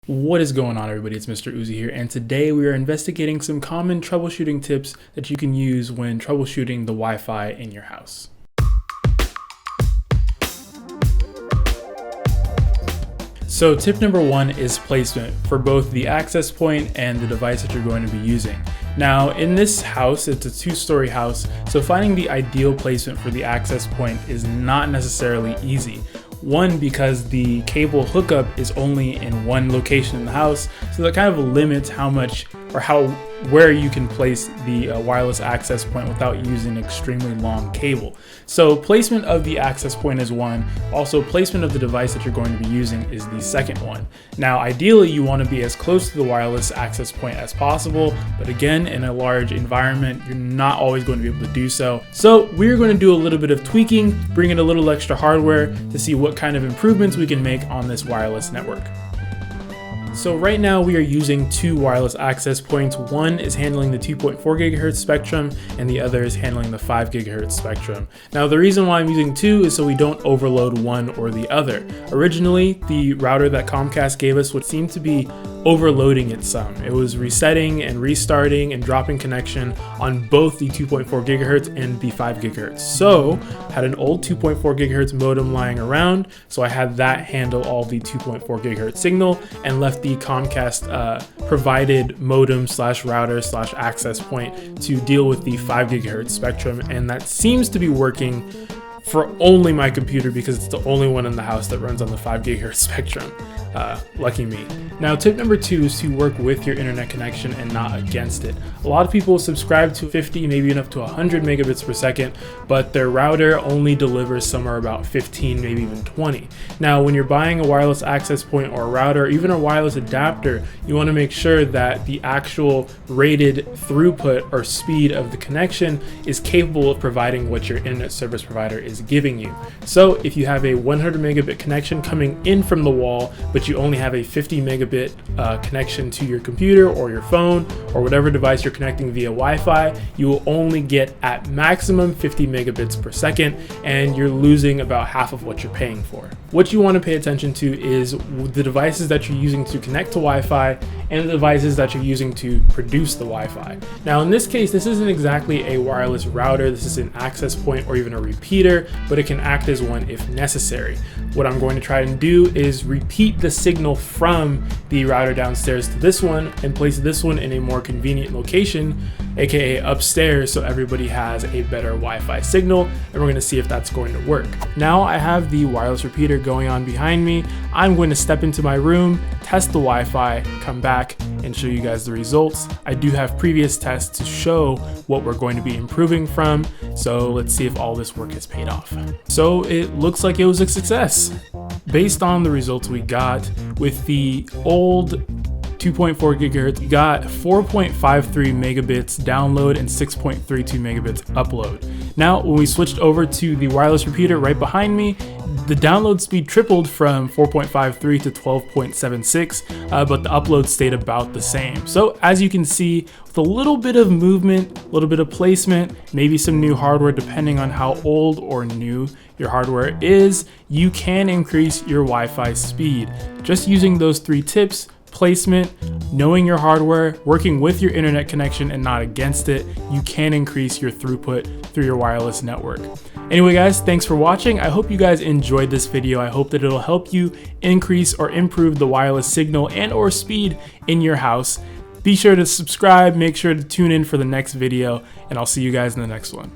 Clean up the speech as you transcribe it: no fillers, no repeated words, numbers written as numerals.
What is going on, everybody? It's Mr. Uzi here, and today we are investigating some common troubleshooting tips that you can use when troubleshooting the Wi-Fi in your house. So tip number one is placement for both the access point and the device that you're going to be using. Now in this house, it's a two-story house, so finding the ideal placement for the access point is not necessarily easy. One, because the cable hookup is only in one location in the house, so that kind of limits how much or where you can place the wireless access point without using an extremely long cable. So placement of the access point is one. Also, placement of the device that you're going to be using is the second one. Now, ideally, you want to be as close to the wireless access point as possible, but again, in a large environment, you're not always going to be able to do so. So we're going to do a little bit of tweaking, bring in a little extra hardware to see what kind of improvements we can make on this wireless network. So right now we are using two wireless access points. One is handling the 2.4 gigahertz spectrum and the other is handling the 5 gigahertz spectrum. Now the reason why I'm using two is so we don't overload one or the other. Originally, the router that Comcast gave us would seem to be overloading it some. It was resetting and restarting and dropping connection on both the 2.4 gigahertz and the 5 gigahertz. So I had an old 2.4 gigahertz modem lying around, so I had that handle all the 2.4 gigahertz signal and left the Comcast provided modem slash router slash access point to deal with the 5 gigahertz spectrum, and that seems to be working for only my computer because it's the only one in the house that runs on the 5 gigahertz spectrum. Lucky me. Now tip number two is to work with your internet connection and not against it. A lot of people subscribe to 50, maybe even up to 100 megabits per second, but their router only delivers somewhere about 15, maybe even 20. Now when you're buying a wireless access point or a router, or even a wireless adapter, you want to make sure that the actual rated throughput or speed of the connection is capable of providing what your internet service provider is giving you. So if you have a 100 megabit connection coming in from the wall, but you only have a 50 megabit connection to your computer or your phone or whatever device you're connecting via Wi-Fi, you will only get at maximum 50 megabits per second, and you're losing about half of what you're paying for. What you want to pay attention to is the devices that you're using to connect to Wi-Fi and the devices that you're using to produce the Wi-Fi. Now in this case, this isn't exactly a wireless router, this is an access point or even a repeater, but it can act as one if necessary. What I'm going to try and do is repeat the signal from the router downstairs to this one and place this one in a more convenient location, aka upstairs, so everybody has a better Wi-Fi signal, and we're going to see if that's going to work. Now I have the wireless repeater going on behind me. I'm going to step into my room, test the Wi-Fi, come back and show you guys the results. I do have previous tests to show what we're going to be improving from, so let's see if all this work has paid off. So it looks like it was a success. Based on the results we got with the old 2.4 gigahertz, we got 4.53 megabits download and 6.32 megabits upload. Now, when we switched over to the wireless repeater right behind me, the download speed tripled from 4.53 to 12.76, but the upload stayed about the same. So as you can see, with a little bit of movement, a little bit of placement, maybe some new hardware depending on how old or new your hardware is, you can increase your Wi-Fi speed. Just using those three tips: placement, knowing your hardware, working with your internet connection and not against it, you can increase your throughput through your wireless network. Anyway guys, thanks for watching. I hope you guys enjoyed this video. I hope that it'll help you increase or improve the wireless signal and or speed in your house. Be sure to subscribe, make sure to tune in for the next video, and I'll see you guys in the next one.